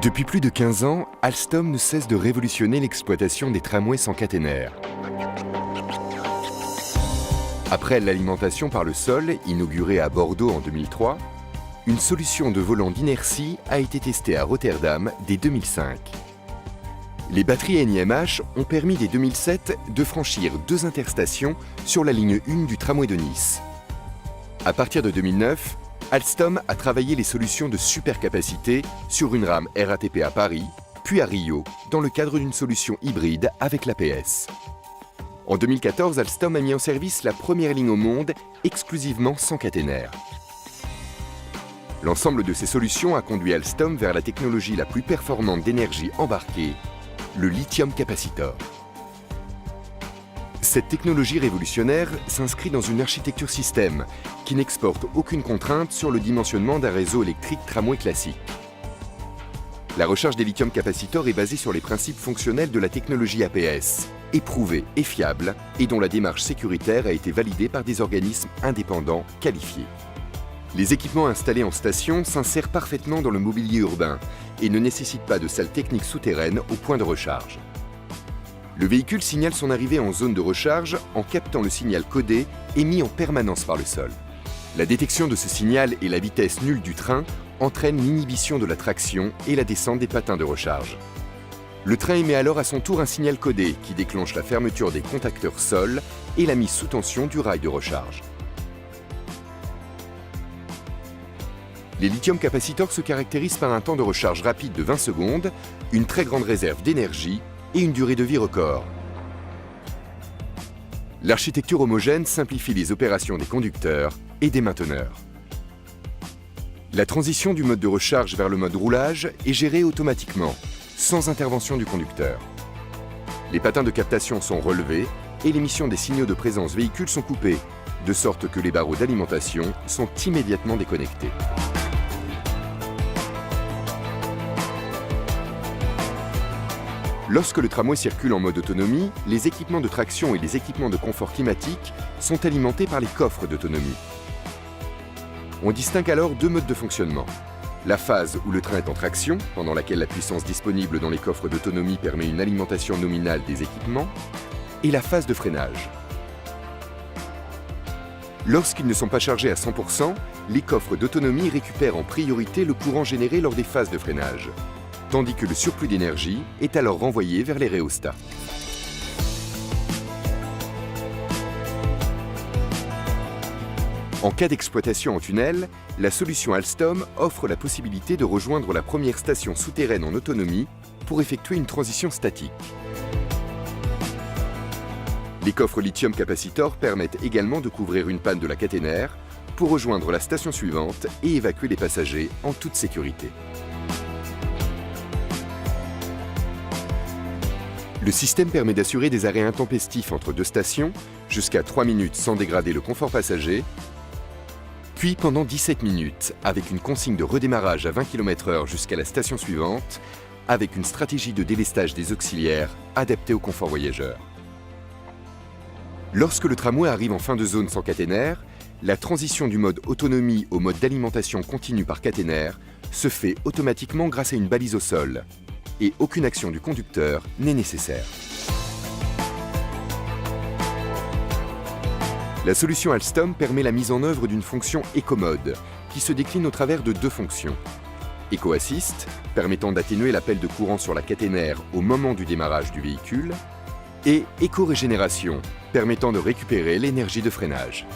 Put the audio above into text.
Depuis plus de 15 ans, Alstom ne cesse de révolutionner l'exploitation des tramways sans caténaire. Après l'alimentation par le sol, inaugurée à Bordeaux en 2003, une solution de volant d'inertie a été testée à Rotterdam dès 2005. Les batteries NiMH ont permis dès 2007 de franchir 2 interstations sur la ligne 1 du tramway de Nice. À partir de 2009, Alstom a travaillé les solutions de supercapacité sur une rame RATP à Paris, puis à Rio, dans le cadre d'une solution hybride avec l'APS. En 2014, Alstom a mis en service la première ligne au monde exclusivement sans caténaire. L'ensemble de ces solutions a conduit Alstom vers la technologie la plus performante d'énergie embarquée, le lithium capacitor. Cette technologie révolutionnaire s'inscrit dans une architecture système qui n'exporte aucune contrainte sur le dimensionnement d'un réseau électrique tramway classique. La recharge des lithium capacitors est basée sur les principes fonctionnels de la technologie APS, éprouvée et fiable, et dont la démarche sécuritaire a été validée par des organismes indépendants qualifiés. Les équipements installés en station s'insèrent parfaitement dans le mobilier urbain et ne nécessitent pas de salle technique souterraine au point de recharge. Le véhicule signale son arrivée en zone de recharge en captant le signal codé émis en permanence par le sol. La détection de ce signal et la vitesse nulle du train entraînent l'inhibition de la traction et la descente des patins de recharge. Le train émet alors à son tour un signal codé qui déclenche la fermeture des contacteurs sol et la mise sous tension du rail de recharge. Les lithium capacitors se caractérisent par un temps de recharge rapide de 20 secondes, une très grande réserve d'énergie et une durée de vie record. L'architecture homogène simplifie les opérations des conducteurs et des mainteneurs. La transition du mode de recharge vers le mode roulage est gérée automatiquement, sans intervention du conducteur. Les patins de captation sont relevés et l'émission des signaux de présence véhicule sont coupés, de sorte que les barreaux d'alimentation sont immédiatement déconnectés. Lorsque le tramway circule en mode autonomie, les équipements de traction et les équipements de confort climatique sont alimentés par les coffres d'autonomie. On distingue alors 2 modes de fonctionnement. La phase où le train est en traction, pendant laquelle la puissance disponible dans les coffres d'autonomie permet une alimentation nominale des équipements, et la phase de freinage. Lorsqu'ils ne sont pas chargés à 100%, les coffres d'autonomie récupèrent en priorité le courant généré lors des phases de freinage, tandis que le surplus d'énergie est alors renvoyé vers les rhéostats. En cas d'exploitation en tunnel, la solution Alstom offre la possibilité de rejoindre la première station souterraine en autonomie pour effectuer une transition statique. Les coffres lithium capacitor permettent également de couvrir une panne de la caténaire pour rejoindre la station suivante et évacuer les passagers en toute sécurité. Le système permet d'assurer des arrêts intempestifs entre 2 stations, jusqu'à 3 minutes sans dégrader le confort passager, puis pendant 17 minutes, avec une consigne de redémarrage à 20 km/h jusqu'à la station suivante, avec une stratégie de délestage des auxiliaires adaptée au confort voyageur. Lorsque le tramway arrive en fin de zone sans caténaire, la transition du mode autonomie au mode d'alimentation continue par caténaire se fait automatiquement grâce à une balise au sol, et aucune action du conducteur n'est nécessaire. La solution Alstom permet la mise en œuvre d'une fonction Eco-Mode, qui se décline au travers de 2 fonctions. Eco-Assist, permettant d'atténuer l'appel de courant sur la caténaire au moment du démarrage du véhicule, et Éco-Régénération, permettant de récupérer l'énergie de freinage.